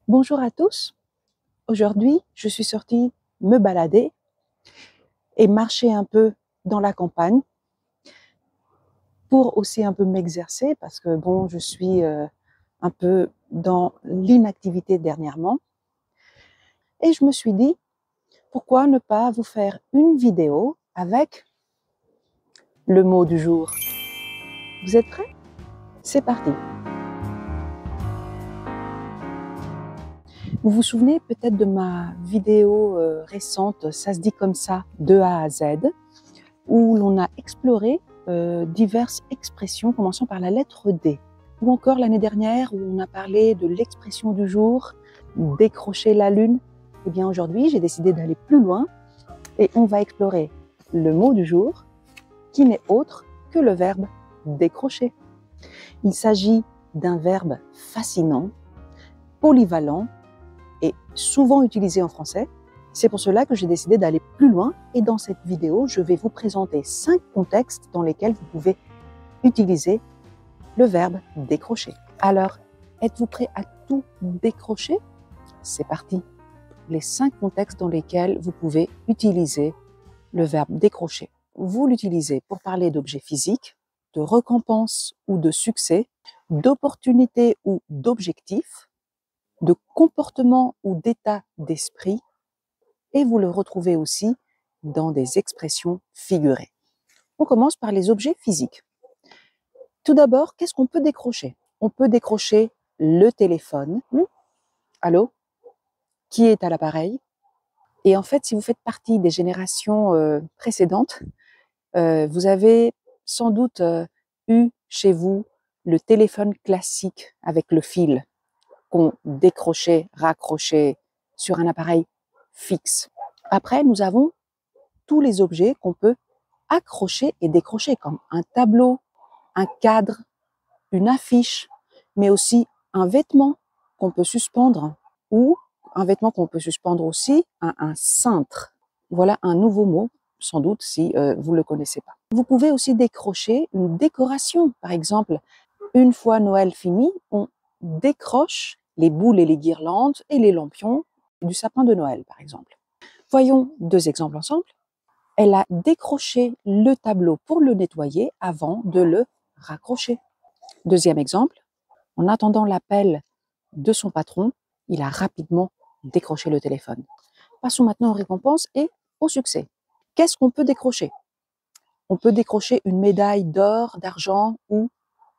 Bonjour à tous. Aujourd'hui, je suis sortie me balader et marcher un peu dans la campagne pour aussi un peu m'exercer parce que bon, je suis un peu dans l'inactivité dernièrement. Et je me suis dit, pourquoi ne pas vous faire une vidéo avec le mot du jour? Vous êtes prêts? C'est parti. Vous vous souvenez peut-être de ma vidéo récente, ça se dit comme ça, de A à Z, où l'on a exploré diverses expressions commençant par la lettre D. Ou encore l'année dernière, où on a parlé de l'expression du jour, décrocher la lune. Eh bien aujourd'hui, j'ai décidé d'aller plus loin et on va explorer le mot du jour, qui n'est autre que le verbe décrocher. Il s'agit d'un verbe fascinant, polyvalent et souvent utilisé en français. C'est pour cela que j'ai décidé d'aller plus loin et dans cette vidéo, je vais vous présenter 5 contextes dans lesquels vous pouvez utiliser le verbe décrocher. Alors, êtes-vous prêt à tout décrocher? C'est parti. Les 5 contextes dans lesquels vous pouvez utiliser le verbe décrocher. Vous l'utilisez pour parler d'objets physiques, de récompenses ou de succès, d'opportunités ou d'objectifs, de comportement ou d'état d'esprit, et vous le retrouvez aussi dans des expressions figurées. On commence par les objets physiques. Tout d'abord, qu'est-ce qu'on peut décrocher? On peut décrocher le téléphone. Allô? Qui est à l'appareil? Et en fait, si vous faites partie des générations précédentes, vous avez sans doute eu chez vous le téléphone classique avec le fil qu'on décrochait, raccrochait sur un appareil fixe. Après, nous avons tous les objets qu'on peut accrocher et décrocher, comme un tableau, un cadre, une affiche, mais aussi un vêtement qu'on peut suspendre ou un vêtement qu'on peut suspendre aussi à un cintre. Voilà un nouveau mot, sans doute, si vous ne le connaissez pas. Vous pouvez aussi décrocher une décoration. Par exemple, une fois Noël fini, on décroche les boules et les guirlandes et les lampions du sapin de Noël, par exemple. Voyons 2 exemples ensemble. Elle a décroché le tableau pour le nettoyer avant de le raccrocher. Deuxième exemple, en attendant l'appel de son patron, il a rapidement décroché le téléphone. Passons maintenant aux récompenses et au succès. Qu'est-ce qu'on peut décrocher? On peut décrocher une médaille d'or, d'argent ou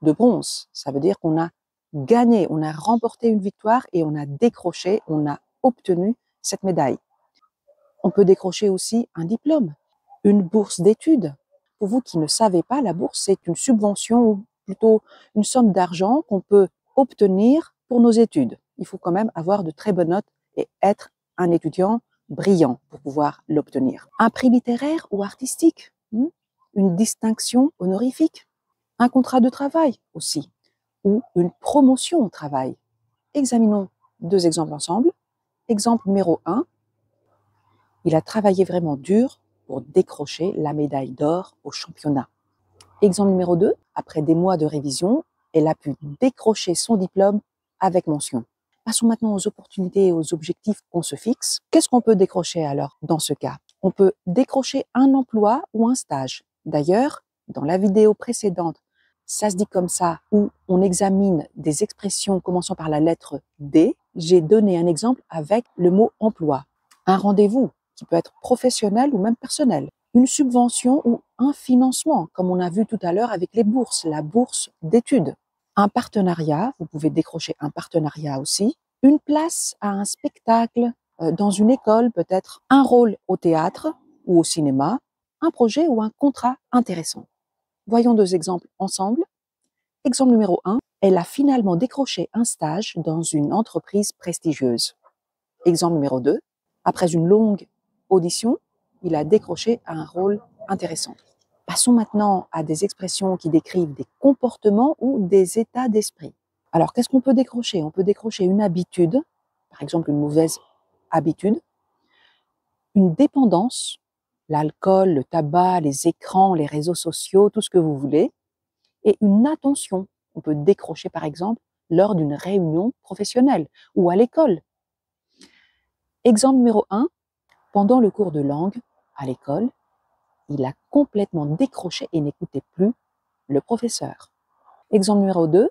de bronze. Ça veut dire qu'on a gagné, on a remporté une victoire et on a décroché, on a obtenu cette médaille. On peut décrocher aussi un diplôme, une bourse d'études. Pour vous qui ne savez pas, la bourse, c'est une subvention ou plutôt une somme d'argent qu'on peut obtenir pour nos études. Il faut quand même avoir de très bonnes notes et être un étudiant brillant pour pouvoir l'obtenir. Un prix littéraire ou artistique, une distinction honorifique, un contrat de travail aussi, ou une promotion au travail. Examinons 2 exemples ensemble. Exemple numéro 1. Il a travaillé vraiment dur pour décrocher la médaille d'or au championnat. Exemple numéro 2, après des mois de révision, elle a pu décrocher son diplôme avec mention. Passons maintenant aux opportunités et aux objectifs qu'on se fixe. Qu'est-ce qu'on peut décrocher alors dans ce cas? On peut décrocher un emploi ou un stage. D'ailleurs, dans la vidéo précédente, ça se dit comme ça, où on examine des expressions commençant par la lettre D, j'ai donné un exemple avec le mot emploi. Un rendez-vous qui peut être professionnel ou même personnel. Une subvention ou un financement, comme on a vu tout à l'heure avec les bourses, la bourse d'études. Un partenariat, vous pouvez décrocher un partenariat aussi. Une place à un spectacle dans une école, peut-être un rôle au théâtre ou au cinéma, un projet ou un contrat intéressant. Voyons 2 exemples ensemble. Exemple numéro 1, elle a finalement décroché un stage dans une entreprise prestigieuse. Exemple numéro 2, après une longue audition, il a décroché un rôle intéressant. Passons maintenant à des expressions qui décrivent des comportements ou des états d'esprit. Alors, qu'est-ce qu'on peut décrocher? On peut décrocher une habitude, par exemple une mauvaise habitude, une dépendance, l'alcool, le tabac, les écrans, les réseaux sociaux, tout ce que vous voulez, et une attention. On peut décrocher par exemple lors d'une réunion professionnelle ou à l'école. Exemple numéro 1, pendant le cours de langue à l'école, il a complètement décroché et n'écoutait plus le professeur. Exemple numéro 2,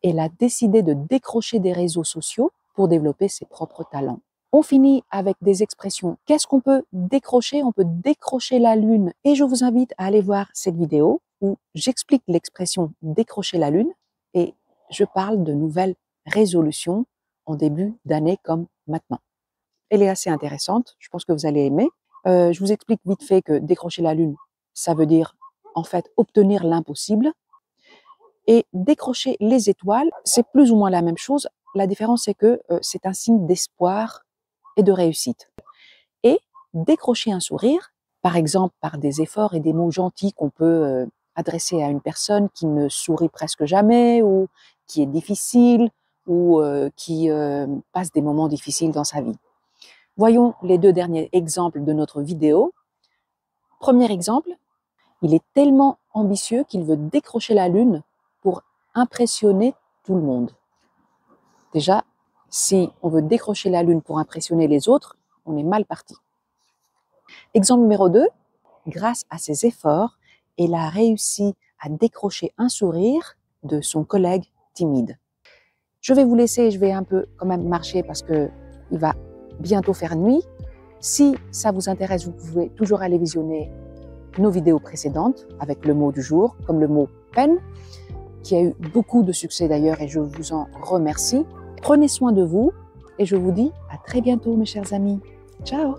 elle a décidé de décrocher des réseaux sociaux pour développer ses propres talents. On finit avec des expressions. Qu'est-ce qu'on peut décrocher? On peut décrocher la lune. Et je vous invite à aller voir cette vidéo où j'explique l'expression décrocher la lune et je parle de nouvelles résolutions en début d'année comme maintenant. Elle est assez intéressante, je pense que vous allez aimer. Je vous explique vite fait que décrocher la lune, ça veut dire en fait obtenir l'impossible. Et décrocher les étoiles, c'est plus ou moins la même chose. La différence, c'est que c'est un signe d'espoir et de réussite. Et décrocher un sourire, par exemple par des efforts et des mots gentils qu'on peut adresser à une personne qui ne sourit presque jamais ou qui est difficile ou qui passe des moments difficiles dans sa vie. Voyons les 2 derniers exemples de notre vidéo. Premier exemple, il est tellement ambitieux qu'il veut décrocher la lune pour impressionner tout le monde. Déjà, si on veut décrocher la lune pour impressionner les autres, on est mal parti. Exemple numéro 2, grâce à ses efforts, elle a réussi à décrocher un sourire de son collègue timide. Je vais vous laisser, je vais un peu quand même marcher parce que il va bientôt faire nuit. Si ça vous intéresse, vous pouvez toujours aller visionner nos vidéos précédentes avec le mot du jour, comme le mot peine, qui a eu beaucoup de succès d'ailleurs et je vous en remercie. Prenez soin de vous et je vous dis à très bientôt mes chers amis. Ciao!